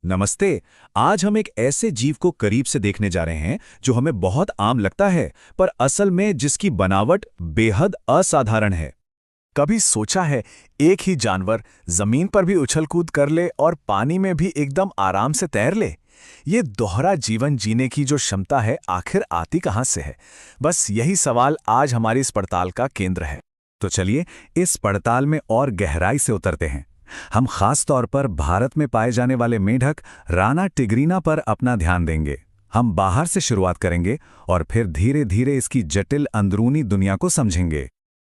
नमस्ते। आज हम एक ऐसे जीव को करीब से देखने जा रहे हैं जो हमें बहुत आम लगता है, पर असल में जिसकी बनावट बेहद असाधारण है। कभी सोचा है एक ही जानवर जमीन पर भी उछल कूद कर ले और पानी में भी एकदम आराम से तैर ले? ये दोहरा जीवन जीने की जो क्षमता है आखिर आती कहां से है? बस यही सवाल आज हमारी इस पड़ताल का केंद्र है। तो चलिए इस पड़ताल में और गहराई से उतरते हैं। हम खास तौर पर भारत में पाए जाने वाले मेंढक राना टिग्रीना पर अपना ध्यान देंगे। हम बाहर से शुरुआत करेंगे और फिर धीरे धीरे इसकी जटिल अंदरूनी दुनिया को समझेंगे।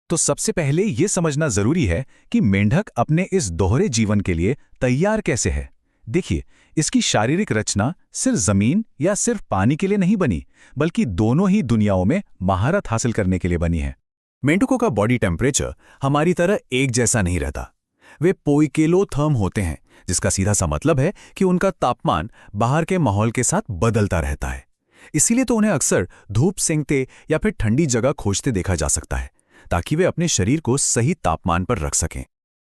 तो सबसे पहले ये समझना जरूरी है कि मेंढक अपने इस दोहरे जीवन के लिए तैयार कैसे है। देखिए, इसकी शारीरिक रचना सिर्फ जमीन या सिर्फ पानी के लिए नहीं बनी, बल्कि दोनों ही दुनियाओं में महारत हासिल करने के लिए बनी है। मेंढकों का बॉडी टेम्परेचर हमारी तरह एक जैसा नहीं रहता। वे पोइकेलोथर्म होते हैं, जिसका सीधा सा मतलब है कि उनका तापमान बाहर के माहौल के साथ बदलता रहता है। इसीलिए तो उन्हें अक्सर धूप सेंकते या फिर ठंडी जगह खोजते देखा जा सकता है, ताकि वे अपने शरीर को सही तापमान पर रख सकें।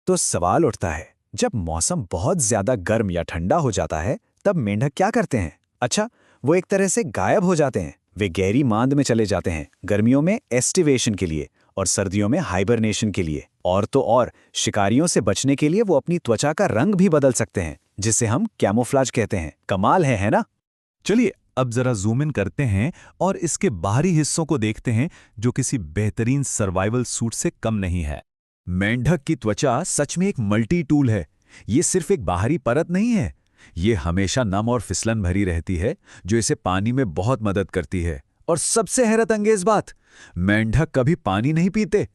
तो सवाल उठता है, जब मौसम बहुत ज्यादा गर्म या ठंडा हो जाता है तब मेंढक क्या करते हैं? अच्छा, वो एक तरह से गायब हो जाते हैं। वे गहरी मांद में चले जाते हैं, गर्मियों में एस्टिवेशन के लिए और सर्दियों में हाइबरनेशन के लिए। और तो और शिकारियों से बचने के लिए वो अपनी त्वचा का रंग भी बदल सकते हैं, जिसे हम कैमोफ्लाज कहते हैं। कमाल है ना? चलिए अब जरा जूम इन करते हैं और इसके बाहरी हिस्सों को देखते हैं, जो किसी बेहतरीन सर्वाइवल सूट से कम नहीं है। मेंढक की त्वचा सच में एक मल्टी टूल है। ये सिर्फ एक बाहरी परत नहीं है, ये हमेशा नम और फिसलन भरी रहती है, जो इसे पानी में बहुत मदद करती है। और सबसे हैरत अंगेज बात, मेंढक कभी पानी नहीं पीते।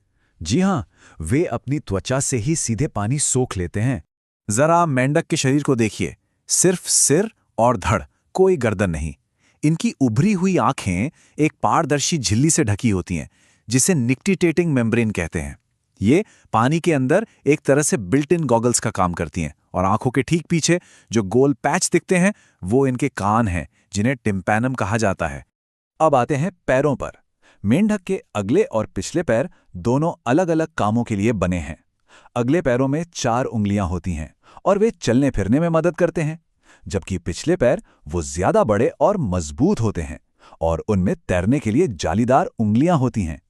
जी हां, वे अपनी त्वचा से ही सीधे पानी सोख लेते हैं। जरा मेंढक के शरीर को देखिए, सिर्फ सिर और धड़, कोई गर्दन नहीं। इनकी उभरी हुई आंखें एक पारदर्शी झिल्ली से ढकी होती हैं, जिसे निक्टिटेटिंग मेम्ब्रेन कहते हैं। ये पानी के अंदर एक तरह से बिल्ट इन गॉगल्स का काम करती हैं। और आंखों के ठीक पीछे जो गोल पैच दिखते हैं, वो इनके कान हैं, जिन्हें टिम्पैनम कहा जाता है। अब आते हैं पैरों पर। मेंढक के अगले और पिछले पैर दोनों अलग अलग कामों के लिए बने हैं। अगले पैरों में 4 उंगलियां होती हैं और वे चलने फिरने में मदद करते हैं, जबकि पिछले पैर वो ज्यादा बड़े और मजबूत होते हैं और उनमें तैरने के लिए जालीदार उंगलियां होती हैं।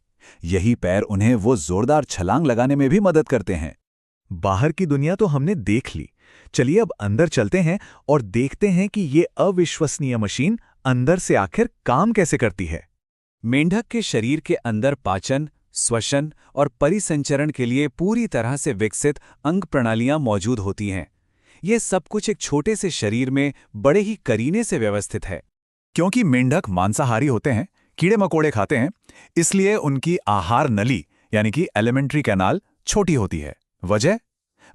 यही पैर उन्हें वो जोरदार छलांग लगाने में भी मदद करते हैं। बाहर की दुनिया तो हमने देख ली, चलिए अब अंदर चलते हैं और देखते हैं कि ये अविश्वसनीय मशीन अंदर से आखिर काम कैसे करती है। मेंढक के शरीर के अंदर पाचन, श्वसन और परिसंचरण के लिए पूरी तरह से विकसित अंग प्रणालियां मौजूद होती हैं। ये सब कुछ एक छोटे से शरीर में बड़े ही करीने से व्यवस्थित है। क्योंकि मेंढक मांसाहारी होते हैं, कीड़े मकोड़े खाते हैं, इसलिए उनकी आहार नली यानी कि एलिमेंट्री कैनाल छोटी होती है।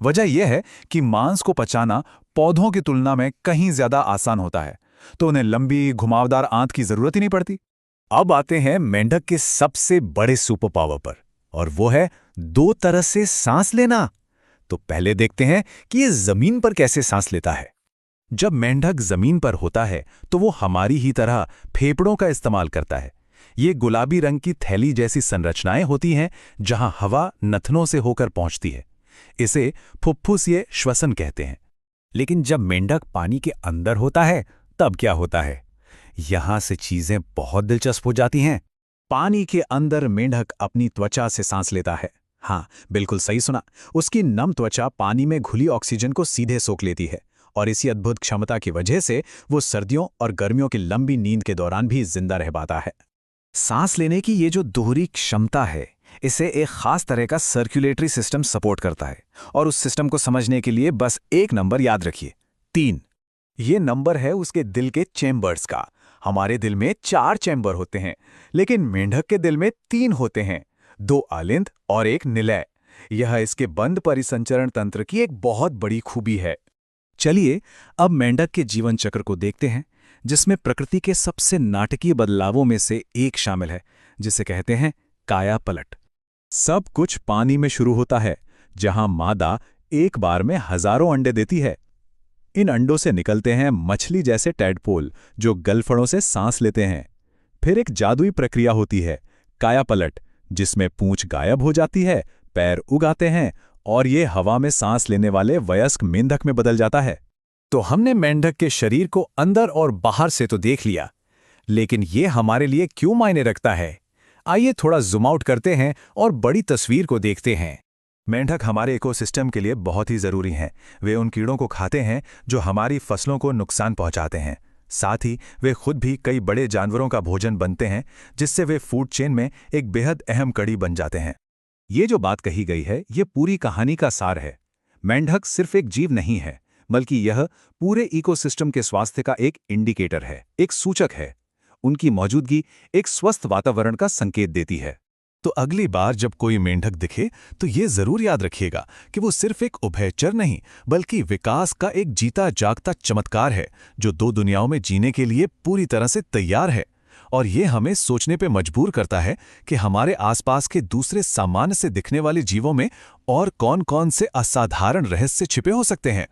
वजह यह है कि मांस को पचाना पौधों की तुलना में कहीं ज्यादा आसान होता है, तो उन्हें लंबी घुमावदार आंत की जरूरत ही नहीं पड़ती। अब आते हैं मेंढक के सबसे बड़े सुपर पावर पर, और वो है 2 तरह से सांस लेना। तो पहले देखते हैं कि ये जमीन पर कैसे सांस लेता है। जब मेंढक जमीन पर होता है तो वो हमारी ही तरह फेफड़ों का इस्तेमाल करता है। ये गुलाबी रंग की थैली जैसी संरचनाएं होती हैं, जहां हवा नथनों से होकर पहुंचती है। इसे फुफ्फुसीय श्वसन कहते हैं। लेकिन जब मेंढक पानी के अंदर होता है तब क्या होता है? यहां से चीजें बहुत दिलचस्प हो जाती हैं। पानी के अंदर मेंढक अपनी त्वचा से सांस लेता है। हाँ, बिल्कुल सही सुना। उसकी नम त्वचा पानी में घुली ऑक्सीजन को सीधे सोख लेती है और इसी अद्भुत क्षमता की वजह से वो सर्दियों और गर्मियों की लंबी नींद के दौरान भी जिंदा रह पाता है। सांस लेने की ये जो दोहरी क्षमता है, इसे एक खास तरह का सर्कुलेटरी सिस्टम सपोर्ट करता है। और उस सिस्टम को समझने के लिए बस एक नंबर याद रखिए, 3। ये नंबर है उसके दिल के चैम्बर्स का। हमारे दिल में 4 चैम्बर होते हैं, लेकिन मेंढक के दिल में 3 होते हैं, 2 आलिंद और 1 निलय। यह इसके बंद परिसंचरण तंत्र की एक बहुत बड़ी खूबी है। चलिए अब मेंढक के जीवन चक्र को देखते हैं, जिसमें प्रकृति के सबसे नाटकीय बदलावों में से एक शामिल है, जिसे कहते हैं काया पलट। सब कुछ पानी में शुरू होता है, जहां मादा एक बार में हजारों अंडे देती है। इन अंडों से निकलते हैं मछली जैसे टैडपोल, जो गलफड़ों से सांस लेते हैं। फिर एक जादुई प्रक्रिया होती है, काया पलट, जिसमें पूंछ गायब हो जाती है, पैर उग आते हैं और ये हवा में सांस लेने वाले वयस्क मेंढक में बदल जाता है। तो हमने मेंढक के शरीर को अंदर और बाहर से तो देख लिया, लेकिन ये हमारे लिए क्यों मायने रखता है? आइए थोड़ा जूम आउट करते हैं और बड़ी तस्वीर को देखते हैं। मेंढक हमारे इकोसिस्टम के लिए बहुत ही ज़रूरी हैं। वे उन कीड़ों को खाते हैं जो हमारी फसलों को नुकसान पहुंचाते हैं। साथ ही वे खुद भी कई बड़े जानवरों का भोजन बनते हैं, जिससे वे फूड चेन में एक बेहद अहम कड़ी बन जाते हैं। ये जो बात कही गई है, ये पूरी कहानी का सार है। मेंढक सिर्फ एक जीव नहीं है, बल्कि यह पूरे इकोसिस्टम के स्वास्थ्य का एक इंडिकेटर है, एक सूचक है। उनकी मौजूदगी एक स्वस्थ वातावरण का संकेत देती है। तो अगली बार जब कोई मेंढक दिखे तो ये जरूर याद रखिएगा कि वो सिर्फ एक उभयचर नहीं, बल्कि विकास का एक जीता जागता चमत्कार है, जो दो दुनियाओं में जीने के लिए पूरी तरह से तैयार है। और ये हमें सोचने पे मजबूर करता है कि हमारे आसपास के दूसरे सामान्य से दिखने वाले जीवों में और कौन-कौन से असाधारण रहस्य छिपे हो सकते हैं।